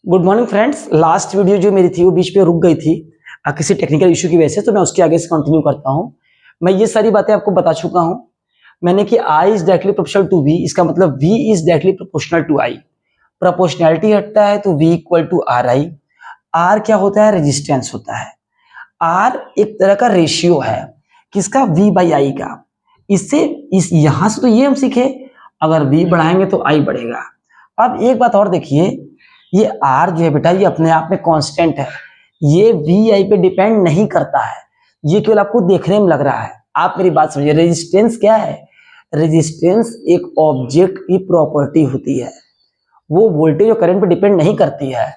Good morning friends. Last video जो मेरी थी वो बीच पे रुक गई थी किसी टेक्निकल इशू की वजह से, तो मैं उसके आगे से कंटिन्यू करता हूँ। मैं ये सारी बातें आपको बता चुका हूँ। मैंने कि I is directly proportional to v, इसका मतलब v is directly proportional to I. Proportionality हटता है तो v equal to r I. R क्या होता है? रेजिस्टेंस होता है। आर एक तरह का रेशियो है किसका? वी बाई आई का। इससे इस यहां से तो ये हम सीखे, अगर वी बढ़ाएंगे तो आई बढ़ेगा। अब एक बात और देखिए, ये आर जो है बेटा ये अपने आप में कांस्टेंट है, ये वी आई पे डिपेंड नहीं करता है, ये केवल आपको देखने में लग रहा है। आप मेरी बात समझिए, रेजिस्टेंस क्या है? रेजिस्टेंस एक ऑब्जेक्ट की प्रॉपर्टी होती है, वो वोल्टेज और करंट पे डिपेंड नहीं करती है।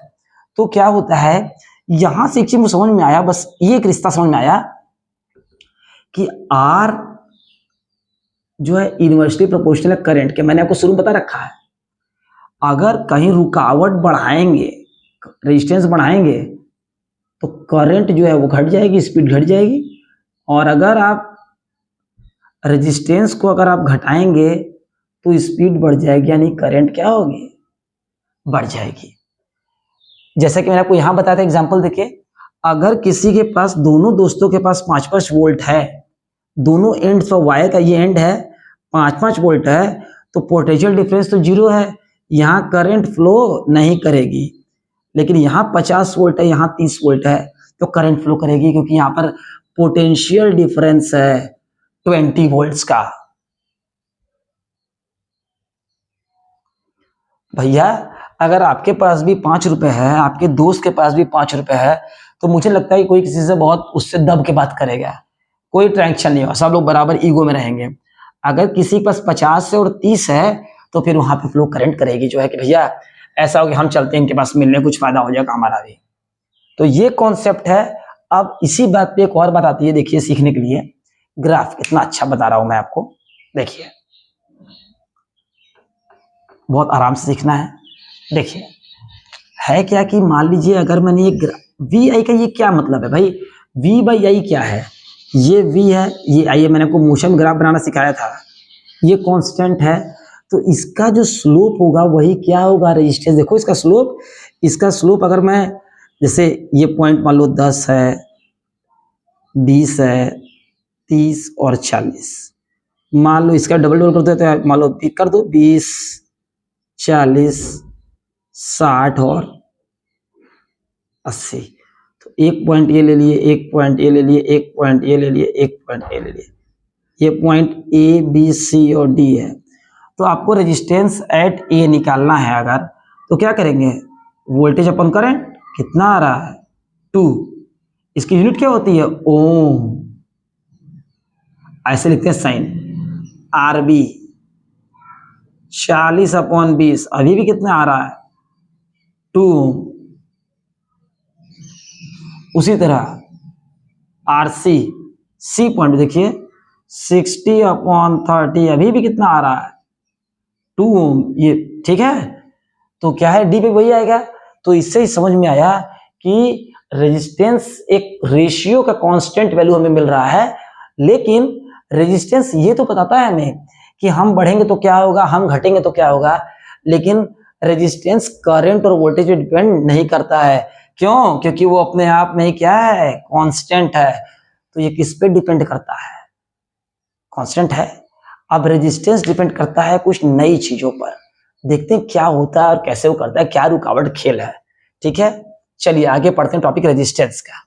तो क्या होता है, यहां से एक चीज समझ में आया, बस ये एक रिश्ता समझ में आया कि आर जो है इनवर्सली प्रोपोर्शनल है करंट के। मैंने आपको शुरू में बता रखा है, अगर कहीं रुकावट बढ़ाएंगे, रेजिस्टेंस बढ़ाएंगे तो करंट जो है वो घट जाएगी, स्पीड घट जाएगी। और अगर आप रेजिस्टेंस को अगर आप घटाएंगे तो स्पीड बढ़ जाएगी, यानी करंट क्या होगी? बढ़ जाएगी। जैसा कि मैंने आपको यहां बताया था, एग्जांपल देखिए, अगर किसी के पास, दोनों दोस्तों के पास 5-5 वोल्ट है, दोनों एंड्स पर वायर का ये एंड है 5-5 वोल्ट है, तो पोटेंशियल डिफरेंस तो जीरो है, यहां करंट फ्लो नहीं करेगी। लेकिन यहाँ 50 वोल्ट है, यहाँ 30 वोल्ट है, तो करंट फ्लो करेगी, क्योंकि यहाँ पर पोटेंशियल डिफरेंस है 20 वोल्ट्स का। भैया अगर आपके पास भी 5 रुपए है, आपके दोस्त के पास भी 5 रुपए है, तो मुझे लगता है कि कोई किसी से बहुत उससे दब के बात करेगा, कोई टेंशन नहीं होगा, सब लोग बराबर ईगो में रहेंगे। अगर किसी के पास 50 है और 30 है, तो फिर वहां पे फ्लो करंट करेगी, जो है कि भैया ऐसा हो कि हम चलते हैं इनके पास मिलने, कुछ फायदा हो जाएगा हमारा भी। तो ये कॉन्सेप्ट है। अब इसी बात पे एक और बात आती है, देखिए सीखने के लिए। ग्राफ कितना अच्छा बता रहा हूं मैं आपको, देखिए बहुत आराम से सीखना है। देखिए है क्या कि मान लीजिए अगर मैंने ये वी आई का, ये क्या मतलब है भाई? वी बाई आई क्या है? ये वी है, ये आई है, मैंने आपको मोशन ग्राफ बनाना सिखाया था, ये कांस्टेंट है। तो इसका जो स्लोप होगा वही क्या होगा? रेजिस्टेंस। देखो इसका स्लोप, इसका स्लोप अगर मैं, जैसे ये पॉइंट मान लो 10 है, 20 है, 30 और 40, मान लो इसका डबल डबल कर देते हैं, मान लो कर दो 20, 40, 60 और 80। तो एक पॉइंट ये ले लिए, एक पॉइंट ये ले लिए, एक पॉइंट ये ले लिए, एक पॉइंट ये ले लिए, ये पॉइंट ए बी सी और डी है। तो आपको रेजिस्टेंस एट ए निकालना है अगर, तो क्या करेंगे? वोल्टेज अपन करंट कितना आ रहा है? 2। इसकी यूनिट क्या होती है? ओम। ऐसे लिखते हैं साइन। आर बी 40/20, अभी भी कितना आ रहा है? 2 ओम। उसी तरह आर सी, सी पॉइंट देखिए 60/30, अभी भी कितना आ रहा है? 2 ओम। ये ठीक है, तो क्या है? डी पे वही आएगा। तो इससे ही समझ में आया कि रेजिस्टेंस एक रेशियो का कांस्टेंट वैल्यू हमें मिल रहा है, लेकिन रेजिस्टेंस ये तो बताता है हमें कि हम बढ़ेंगे तो क्या होगा, हम घटेंगे तो क्या होगा, लेकिन रेजिस्टेंस करंट और वोल्टेज पे डिपेंड नहीं करता है। क्यों? क्योंकि वो अपने आप में ही क्या है? कांस्टेंट है। तो ये किस पे डिपेंड करता है? कांस्टेंट है। अब रेजिस्टेंस डिपेंड करता है कुछ नई चीजों पर, देखते हैं क्या होता है और कैसे वो करता है, क्या रुकावट खेल है। ठीक है, चलिए आगे पढ़ते हैं टॉपिक रेजिस्टेंस का।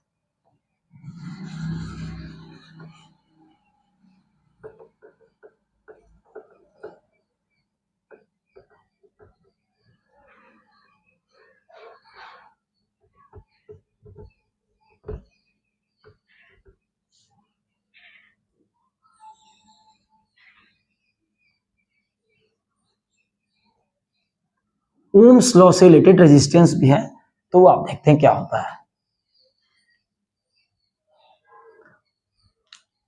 ओम्स लॉ से रिलेटेड रेजिस्टेंस भी है, तो आप देखते हैं क्या होता है।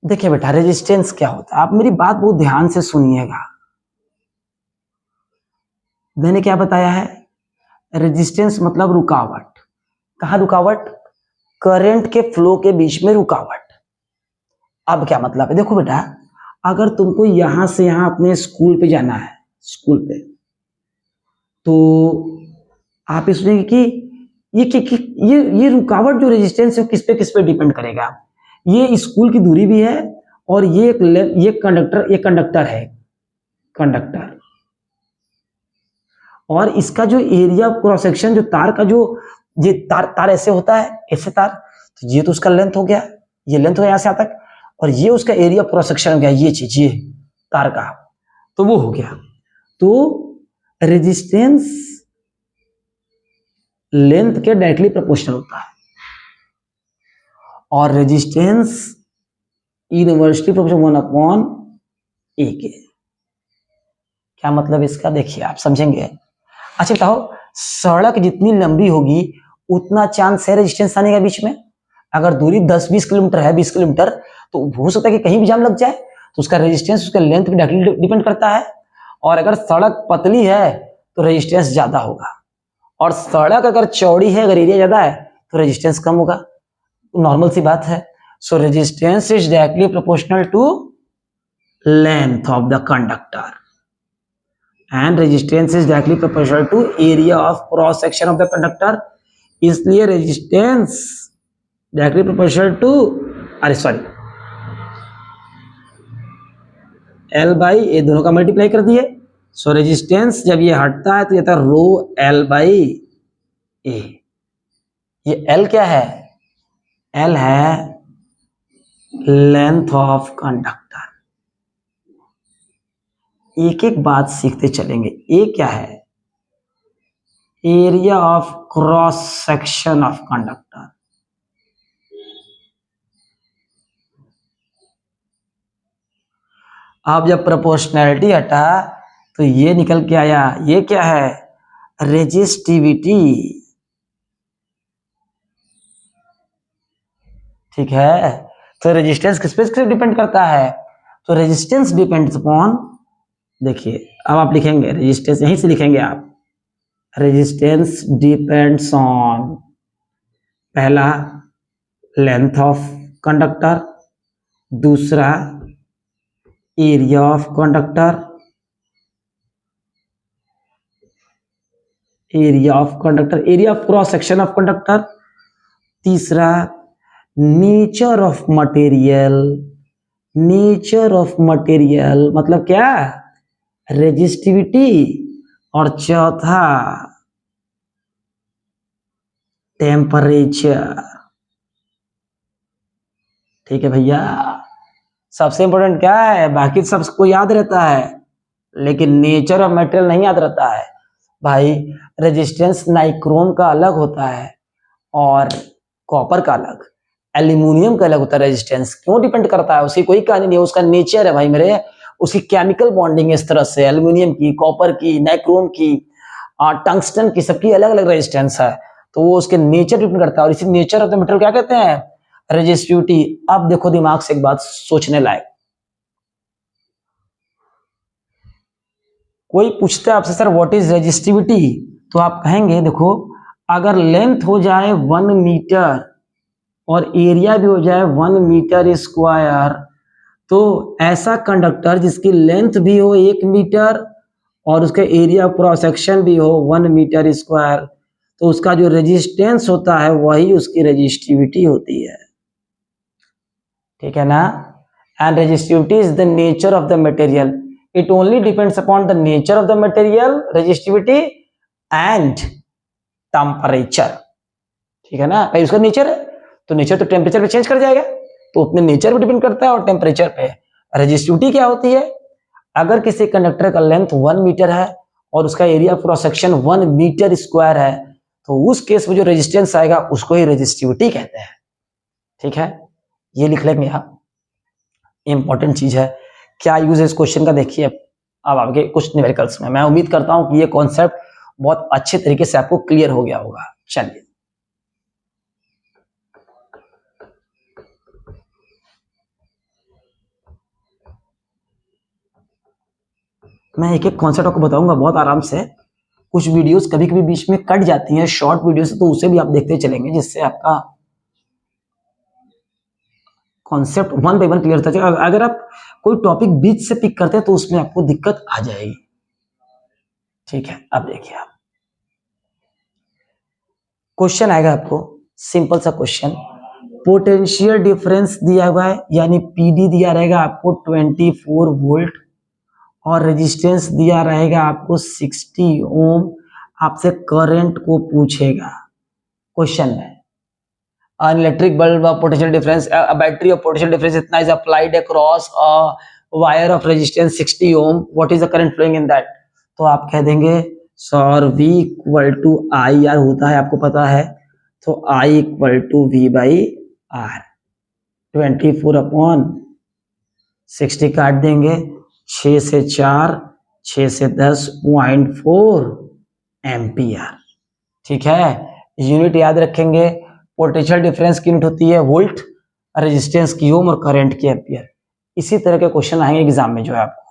देखिए बेटा, रेजिस्टेंस क्या होता है, आप मेरी बात बहुत ध्यान से सुनिएगा। मैंने क्या बताया है? रेजिस्टेंस मतलब रुकावट। कहां रुकावट? करंट के फ्लो के बीच में रुकावट। अब क्या मतलब है? देखो बेटा, अगर तुमको यहां से यहां अपने स्कूल पे जाना है, स्कूल पे, तो आप इसमें कि ये रुकावट जो रेजिस्टेंस है किस पे डिपेंड करेगा। ये स्कूल की दूरी भी है और ये कंडक्टर है, कंडक्टर। और इसका जो एरिया क्रॉस सेक्शन, जो तार का जो ये तार ऐसे होता है, ऐसे तार, तो ये तो उसका लेंथ हो गया, ये लेंथ हो गया यहाँ से यहाँ तक, और ये उसका एरिया क्रॉस सेक्शन हो गया, ये चीज, ये तार का, तो वो हो गया। तो रेजिस्टेंस लेंथ के डायरेक्टली प्रोपोर्शनल होता है और रेजिस्टेंस इनवर्सली प्रोपोर्शनल 1/A के। क्या मतलब इसका, देखिए आप समझेंगे। अच्छा बताओ, सड़क जितनी लंबी होगी उतना चांस है रेजिस्टेंस आने का बीच में। अगर दूरी 10-20 किलोमीटर है, 20 किलोमीटर, तो हो सकता है कि कहीं भी जाम लग जाए, तो उसका रेजिस्टेंस उसके लेंथ पे डायरेक्टली डिपेंड करता है। और अगर सड़क पतली है तो रेजिस्टेंस ज्यादा होगा, और सड़क अगर चौड़ी है, अगर एरिया ज्यादा है, तो रेजिस्टेंस कम होगा। नॉर्मल सी बात है। So resistance is directly proportional to length of the conductor and resistance is directly proportional to area of cross section of the conductor। इसलिए resistance directly proportional to, अरे सॉरी, L by A दोनों का multiply कर दिए। सो resistance जब ये हटता है तो ये था रो L by A। ये L क्या है? L है लेंथ ऑफ कंडक्टर। एक एक बात सीखते चलेंगे। ए क्या है? Area of cross section of conductor. अब जब प्रोपोर्शनैलिटी हटा तो ये निकल के आया, ये क्या है? रेजिस्टिविटी। ठीक है, तो रेजिस्टेंस किस पे डिपेंड करता है? तो रेजिस्टेंस डिपेंड्स अपॉन, देखिए अब आप लिखेंगे रेजिस्टेंस, यहीं से लिखेंगे आप, रेजिस्टेंस डिपेंड्स ऑन, पहला लेंथ ऑफ कंडक्टर, दूसरा area of conductor, area of cross section of conductor, तीसरा nature of material, nature of material मतलब क्या? रेजिस्टिविटी, और चौथा टेम्परेचर। ठीक है भैया, सबसे इंपॉर्टेंट क्या है? बाकी सबको याद रहता है लेकिन नेचर ऑफ मटेरियल नहीं याद रहता है भाई। रेजिस्टेंस नाइक्रोम का अलग होता है और कॉपर का अलग, एल्यूमिनियम का अलग होता है। रेजिस्टेंस क्यों डिपेंड करता है? उसकी कोई कहानी नहीं है, उसका नेचर है भाई मेरे, उसकी केमिकल बॉन्डिंग इस तरह से, एल्यूमिनियम की, कॉपर की, नाइक्रोम की, टंगस्टन की, सबकी अलग अलग रेजिस्टेंस है, तो वो उसके नेचर डिपेंड करता है। और इसी नेचर ऑफ द मटेरियल क्या कहते हैं? रेजिस्टिविटी। अब देखो दिमाग से एक बात सोचने लायक, कोई पूछता है आपसे सर व्हाट इज रेजिस्टिविटी, तो आप कहेंगे देखो, अगर लेंथ हो जाए 1 मीटर और एरिया भी हो जाए 1 मीटर स्क्वायर, तो ऐसा कंडक्टर जिसकी लेंथ भी हो 1 मीटर और उसका एरिया क्रॉस सेक्शन भी हो 1 मीटर स्क्वायर, तो उसका जो रेजिस्टेंस होता है वही उसकी रेजिस्टिविटी होती है। ठीक है ना? And resistivity is the nature of the material, it only depends upon the nature of the material, resistivity and temperature. ठीक है ना भाई, उसका नेचर है तो नेचर तो टेम्परेचर पे चेंज कर जाएगा, तो अपने नेचर पे डिपेंड करता है और टेम्परेचर पे। रेजिस्टिविटी क्या होती है? अगर किसी कंडक्टर का लेंथ 1 मीटर है और उसका area cross section 1 meter square है, तो उस केस में जो रेजिस्टेंस आएगा उसको ही रेजिस्टिविटी कहते हैं। ठीक है, ये लिख लेंगे आप, इंपॉर्टेंट चीज है। क्या यूज है इस क्वेश्चन का, देखिए अब आपके कुछ न्यूमेरिकल्स में। मैं उम्मीद करता हूं कि ये कॉन्सेप्ट बहुत अच्छे तरीके से आपको क्लियर हो गया होगा। चलिए, मैं एक एक कॉन्सेप्ट आपको बताऊंगा बहुत आराम से। कुछ वीडियोस कभी कभी बीच में कट जाती हैं, शॉर्ट वीडियोस, तो उसे भी आप देखते चलेंगे जिससे आपका कॉन्सेप्ट 1 बाय 1 क्लियर होता जाएगा। अगर आप कोई टॉपिक बीच से पिक करते हैं तो उसमें आपको दिक्कत आ जाएगी। ठीक है, अब देखिए आप, क्वेश्चन आएगा आपको, सिंपल सा क्वेश्चन, पोटेंशियल डिफरेंस दिया हुआ है यानी पीडी दिया रहेगा आपको 24 वोल्ट और रेजिस्टेंस दिया रहेगा आपको 60 ओम। आपसे करंट को पूछेगा क्वेश्चन में। an electric bulb of potential difference, a battery of potential difference itna is applied across a wire of resistance 60 ohm, what is the current flowing in that? तो आप कह देंगे sir V equal to I R होता है, आपको पता है, तो I equal to V by R, 24 upon 60 काट देंगे, 6 से 4, 6 से 10.4 एम्पियर। ठीक है, यूनिट याद रखेंगे, पोटेंशियल डिफरेंस की यूनिट होती है वोल्ट, रेजिस्टेंस की ओम और करंट की एम्पियर। इसी तरह के क्वेश्चन आएंगे एग्जाम में जो है आपको।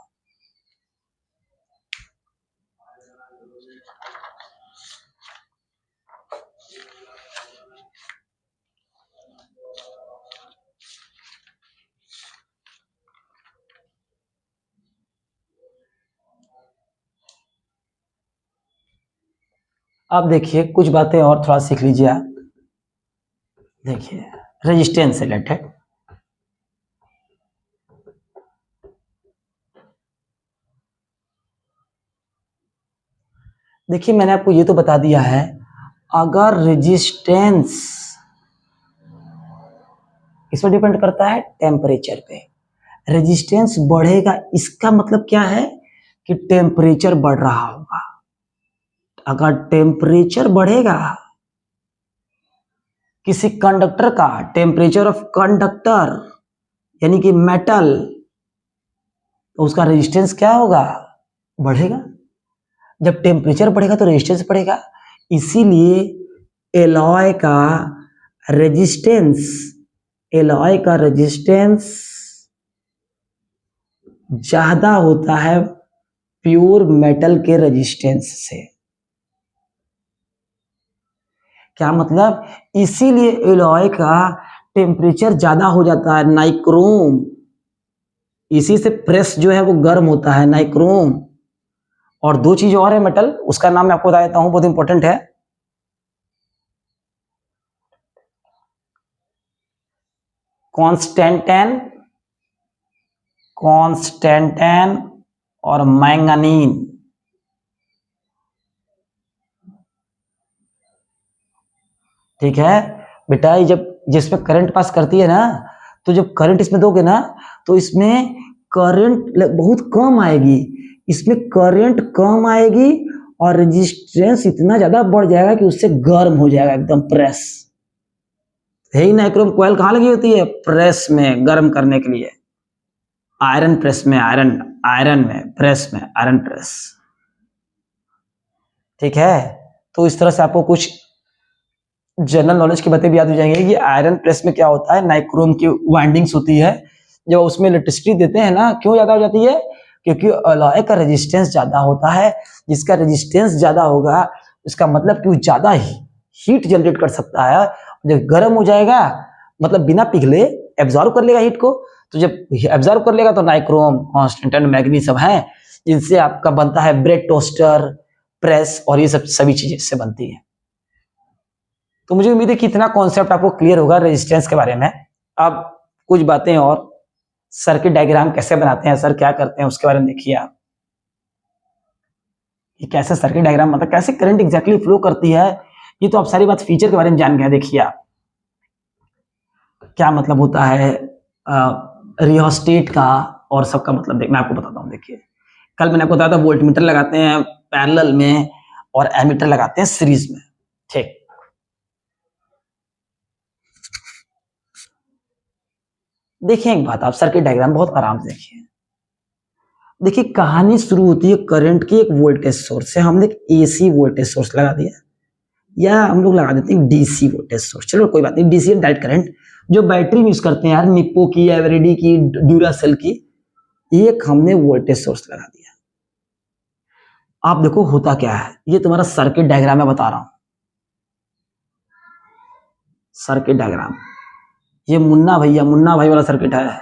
अब देखिए कुछ बातें और थोड़ा सीख लीजिए आप। देखिए रेजिस्टेंस से रिलेटेड, देखिए मैंने आपको ये तो बता दिया है, अगर रेजिस्टेंस, इस पर डिपेंड करता है टेम्परेचर पे, रेजिस्टेंस बढ़ेगा इसका मतलब क्या है कि टेम्परेचर बढ़ रहा होगा। अगर टेम्परेचर बढ़ेगा, किसी कंडक्टर का टेम्परेचर ऑफ कंडक्टर यानी कि मेटल, तो उसका रेजिस्टेंस क्या होगा, बढ़ेगा। जब टेम्परेचर बढ़ेगा तो रेजिस्टेंस बढ़ेगा, इसीलिए एलॉय का रेजिस्टेंस, एलॉय का रेजिस्टेंस ज्यादा होता है प्योर मेटल के रेजिस्टेंस से। क्या मतलब, इसीलिए एलॉय का टेम्परेचर ज्यादा हो जाता है। नाइक्रोम, इसी से प्रेस जो है वो गर्म होता है, नाइक्रोम। और दो चीज और है मेटल, उसका नाम मैं आपको बता देता हूं, बहुत इंपॉर्टेंट है, कॉन्स्टेंटेन, कॉन्स्टेंटेन और मैंगनीन। ठीक है बेटा, ये जब जिसमें करंट पास करती है ना, तो जब करंट इसमें दोगे ना, तो इसमें करंट बहुत कम आएगी, इसमें करंट कम आएगी और रेजिस्टेंस इतना ज्यादा बढ़ जाएगा कि उससे गर्म हो जाएगा एकदम प्रेस। यही नाइक्रोम कॉइल कहाँ लगी होती है, प्रेस में गर्म करने के लिए, आयरन प्रेस में, आयरन आयरन में प्रेस में, आयरन प्रेस। ठीक है, तो इस तरह से आपको कुछ जनरल नॉलेज की बातें भी याद हो जाएंगे कि आयरन प्रेस में क्या होता है, नाइक्रोम की वाइंडिंग्स होती है, जब उसमें इलेक्ट्रिसिटी देते हैं ना, क्यों ज्यादा हो जाती है, क्योंकि अलॉय का रेजिस्टेंस ज्यादा होता है। जिसका रेजिस्टेंस ज्यादा होगा उसका मतलब कि वो ज्यादा हीट जनरेट कर सकता है। जब गर्म हो जाएगा मतलब बिना पिघले एब्जॉर्ब कर लेगा हीट को, तो जब एब्जॉर्ब कर लेगा तो नाइक्रोम, कॉन्स्टेंटेन, मैग्नीज सब हैं, जिनसे आपका बनता है ब्रेड टोस्टर, प्रेस, और ये सब सभी चीजें इससे बनती है। तो मुझे उम्मीद है कि इतना कॉन्सेप्ट आपको क्लियर होगा रेजिस्टेंस के बारे में। अब कुछ बातें और, सर्किट डायग्राम कैसे बनाते हैं सर, क्या करते हैं, उसके बारे में देखिए आप। ये कैसे सर्किट डायग्राम, मतलब कैसे करंट एग्जैक्टली फ्लो करती है, ये तो आप सारी बात फीचर के बारे में जान गए। देखिए आप क्या मतलब होता है रियोस्टेट का और सबका मतलब, मैं आपको बताता हूँ। देखिए कल मैंने आपको बताया था वोल्टमीटर लगाते हैं पैरेलल में और एमीटर लगाते हैं सीरीज में। ठीक, देखिए एक बात, आप सर्किट डायग्राम बहुत आराम से देखिए। देखिए कहानी शुरू होती है करंट की एक वोल्टेज सोर्स से, हमने एक एसी वोल्टेज सोर्स लगा दिया, या हम लोग लगा देते हैं डीसी वोल्टेज सोर्स, चलो कोई बात नहीं, डीसी डायरेक्ट करंट, जो बैटरी यूज करते हैं यार, निप्पो की, एवरेडी की, ड्यूरासेल की, एक हमने वोल्टेज सोर्स लगा दिया। आप देखो होता क्या है, ये तुम्हारा सर्किट डायग्राम में बता रहा हूं, सर्किट डायग्राम, ये मुन्ना भैया, मुन्ना भाई वाला सर्किट है।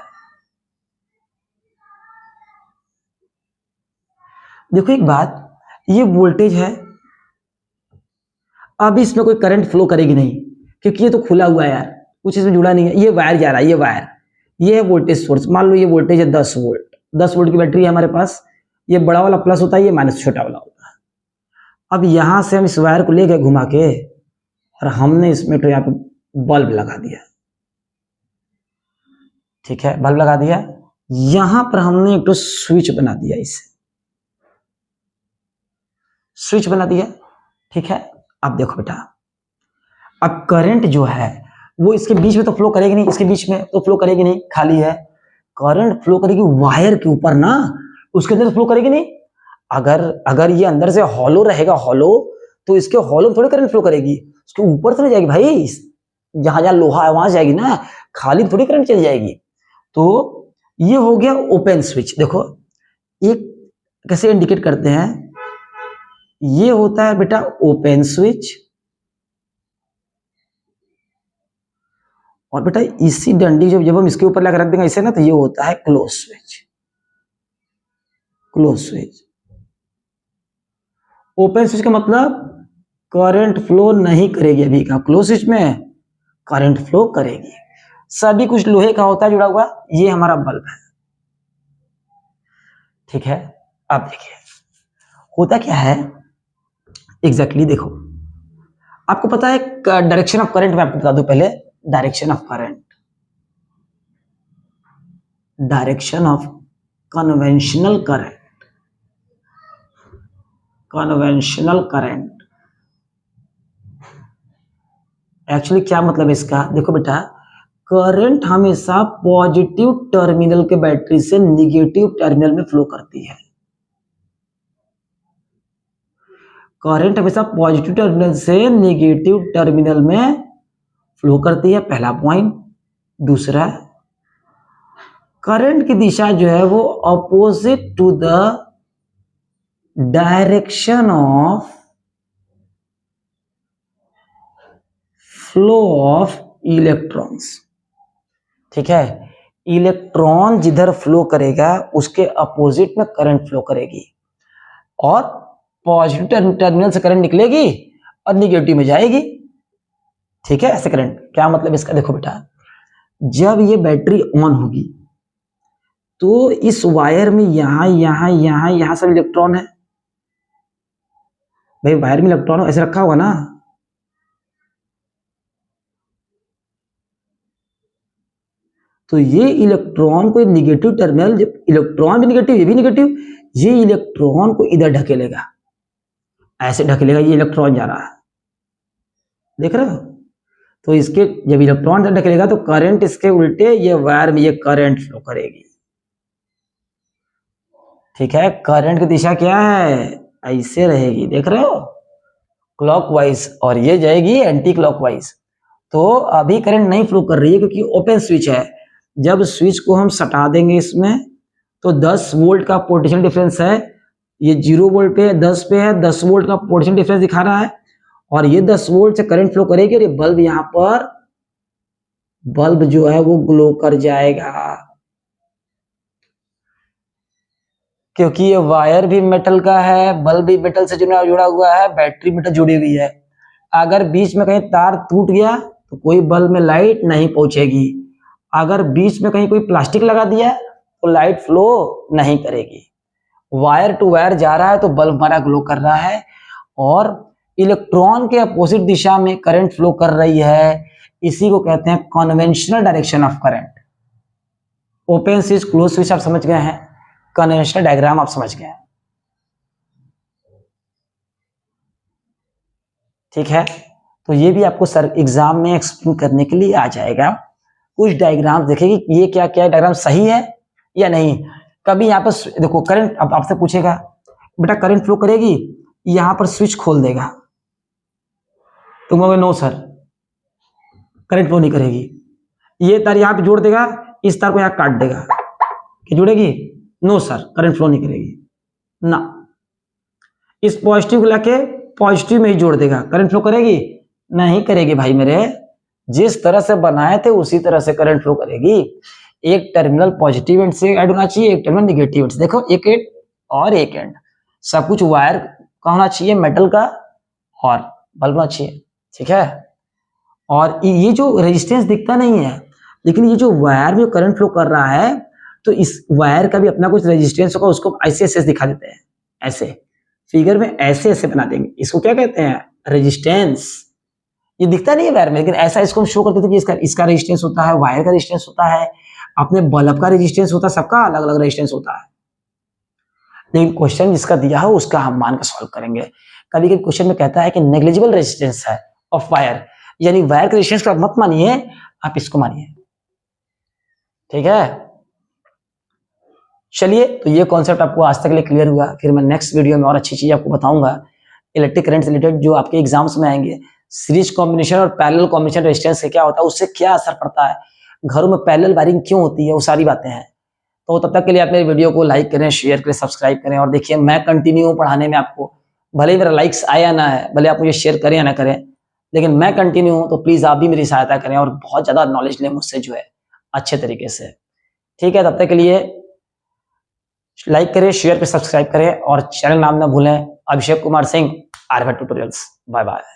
देखो एक बात, ये वोल्टेज है, अब इसमें कोई करंट फ्लो करेगी नहीं, क्योंकि ये तो खुला हुआ है यार, कुछ इसमें जुड़ा नहीं है। ये वायर जा रहा है, ये वायर, ये है वोल्टेज सोर्स। मान लो ये वोल्टेज है 10 वोल्ट, 10 वोल्ट की बैटरी है हमारे पास। ये बड़ा वाला प्लस होता है, ये माइनस छोटा वाला होता है। अब यहां से हम इस वायर को लेके घुमा के और हमने इसमें तो यहाँ पे बल्ब लगा दिया, ठीक है, बल्ब लगा दिया। यहां पर हमने एक तो स्विच बना दिया, इसे स्विच बना दिया, ठीक है। अब देखो बेटा, अब करंट जो है वो इसके बीच में तो फ्लो करेगी नहीं, इसके बीच में तो फ्लो करेगी नहीं, खाली है। करंट फ्लो करेगी वायर के ऊपर ना, उसके अंदर फ्लो करेगी नहीं। अगर अगर ये अंदर से हॉलो रहेगा, हॉलो, तो इसके हॉलो में थोड़ी करंट फ्लो करेगी, उसके ऊपर तो नहीं जाएगी भाई, जहां जहां लोहा है वहां जाएगी ना, खाली थोड़ी करंट चली जाएगी। तो ये हो गया ओपन स्विच। देखो एक कैसे इंडिकेट करते हैं, ये होता है बेटा ओपन स्विच, और बेटा इसी डंडी जब हम इसके ऊपर लगा रख देंगे इसे ना, तो ये होता है close switch. Close switch, open switch का मतलब करंट फ्लो नहीं करेगी अभी का, क्लोज स्विच में करंट फ्लो करेगी। सभी कुछ लोहे का होता है जुड़ा हुआ, ये हमारा बल्ब है, ठीक है। अब देखिए होता क्या है एग्जैक्टली, देखो आपको पता है डायरेक्शन ऑफ करंट, मैं आपको बता दूं पहले। Direction of current, direction of conventional current, conventional current actually क्या मतलब है इसका, देखो बेटा करंट हमेशा पॉजिटिव टर्मिनल के बैटरी से निगेटिव टर्मिनल में फ्लो करती है। करंट हमेशा पॉजिटिव टर्मिनल से निगेटिव टर्मिनल में फ्लो करती है, पहला पॉइंट। दूसरा, करंट की दिशा जो है वो opposite to the direction of flow of electrons, ठीक है। इलेक्ट्रॉन जिधर फ्लो करेगा उसके अपोजिट में करंट फ्लो करेगी, और पॉजिटिव टर्मिनल से करंट निकलेगी और निगेटिव में जाएगी, ठीक है। ऐसे करंट क्या मतलब इसका, देखो बेटा जब ये बैटरी ऑन होगी तो इस वायर में यहां यहां यहां यहां सब इलेक्ट्रॉन है भाई, वायर में इलेक्ट्रॉन ऐसे रखा होगा ना, तो ये इलेक्ट्रॉन को निगेटिव टर्मिनल, जब इलेक्ट्रॉन भी निगेटिव ये भी निगेटिव, ये इलेक्ट्रॉन को इधर ढकेलेगा, ऐसे ढकेलेगा, ये इलेक्ट्रॉन जा रहा है, देख रहे हो। तो इसके जब इलेक्ट्रॉन इधर ढकेलेगा तो करंट इसके उल्टे ये वायर में ये करंट फ्लो करेगी, ठीक है। करंट की दिशा क्या है, ऐसे रहेगी, देख रहे हो, क्लॉकवाइज, और ये जाएगी एंटी क्लॉकवाइज। तो अभी करंट नहीं फ्लो कर रही है क्योंकि ओपन स्विच है। जब स्विच को हम सटा देंगे इसमें तो 10 वोल्ट का पोटेंशियल डिफरेंस है, ये 0 वोल्ट पे 10 पे है, 10 वोल्ट का पोटेंशियल डिफरेंस दिखा रहा है, और ये 10 वोल्ट से करंट फ्लो करेगी और ये बल्ब यहां पर, बल्ब जो है वो ग्लो कर जाएगा, क्योंकि ये वायर भी मेटल का है, बल्ब भी मेटल से जुड़ा हुआ है, बैटरी मेटल जुड़ी हुई है। अगर बीच में कहीं तार टूट गया तो कोई बल्ब में लाइट नहीं पहुंचेगी, अगर बीच में कहीं कोई प्लास्टिक लगा दिया तो लाइट फ्लो नहीं करेगी। वायर टू वायर जा रहा है तो बल्ब हमारा ग्लो कर रहा है, और इलेक्ट्रॉन के अपोजिट दिशा में करंट फ्लो कर रही है, इसी को कहते हैं conventional direction of current. Open switch, close switch आप समझ गए हैं, कन्वेंशनल डायग्राम आप समझ गए हैं, ठीक है। तो ये भी आपको सर एग्जाम में एक्सप्लेन करने के लिए आ जाएगा। कुछ डायग्राम देखेंगे ये क्या क्या डायग्राम सही है या नहीं। कभी यहाँ पर देखो करंट, अब आपसे पूछेगा बेटा करंट फ्लो करेगी, यहां पर स्विच खोल देगा, तुम कहोगे नो सर करंट फ्लो नहीं करेगी। ये तार यहां पे जोड़ देगा, इस तार को यहां काट देगा, कि जुड़ेगी, नो सर करंट फ्लो नहीं करेगी ना। इस पॉजिटिव को लाके पॉजिटिव में ही जोड़ देगा, करंट फ्लो करेगी, नहीं करेगी भाई मेरे। जिस तरह से बनाए थे उसी तरह से करंट फ्लो करेगी। एक टर्मिनल पॉजिटिव एंड से ऐड होना चाहिए, एक टर्मिनल निगेटिव एंड से। देखो एक एंड और एक एंड, सब कुछ वायर का होना चाहिए, मेटल का, और बल्ब होना चाहिए, ठीक है। और ये जो रेजिस्टेंस दिखता नहीं है, लेकिन ये जो वायर में करंट फ्लो कर रहा है, तो इस वायर का भी अपना कुछ रेजिस्टेंस होगा, उसको ऐसे ऐसे दिखा देते हैं, ऐसे फिगर में ऐसे ऐसे बना देंगे, इसको क्या कहते हैं, रेजिस्टेंस। ये दिखता नहीं है वायर में, लेकिन ऐसा इसको हम शो करते थे कि इसका रेजिस्टेंस होता है, वायर का रेजिस्टेंस होता है, अपने बल्ब का रेजिस्टेंस होता है, सबका अलग अलग रेजिस्टेंस होता है। लेकिन क्वेश्चन जिसका दिया हो उसका हम मान कर सॉल्व करेंगे। कभी कभी क्वेश्चन में कहता है कि नेग्लिजिबल रेजिस्टेंस है ऑफ वायर, यानी वायर के रेजिस्टेंस को आप मत मानिए, आप इसको मानिए, ठीक है। चलिए, तो ये कॉन्सेप्ट आपको आज तक के लिए क्लियर हुआ। फिर मैं नेक्स्ट वीडियो में और अच्छी चीज आपको बताऊंगा इलेक्ट्रिक करंट से रिलेटेड, जो आपके एग्जाम्स में आएंगे। सीरीज कॉम्बिनेशन और पैरेलल कॉम्बिनेशन रेजिस्टेंस से क्या होता है, उससे क्या असर पड़ता है, घरों में पैरेलल वायरिंग क्यों होती है, वो सारी बातें हैं। तो तब तक के लिए आप मेरे वीडियो को लाइक करें, शेयर करें, सब्सक्राइब करें। और देखिए, मैं कंटिन्यू पढ़ाने में आपको, भले ही मेरा लाइक्स आए या ना है, भले आप मुझे शेयर करें या ना करें, लेकिन मैं कंटिन्यू हूं, तो प्लीज आप भी मेरी सहायता करें और बहुत ज्यादा नॉलेज लें मुझसे, जो है अच्छे तरीके से, ठीक है। तब तक के लिए लाइक करें, शेयर करें, सब्सक्राइब करें और चैनल नाम ना भूलें, Abhishek Kumar Singh, Aryabhatta tutorials. Bye bye.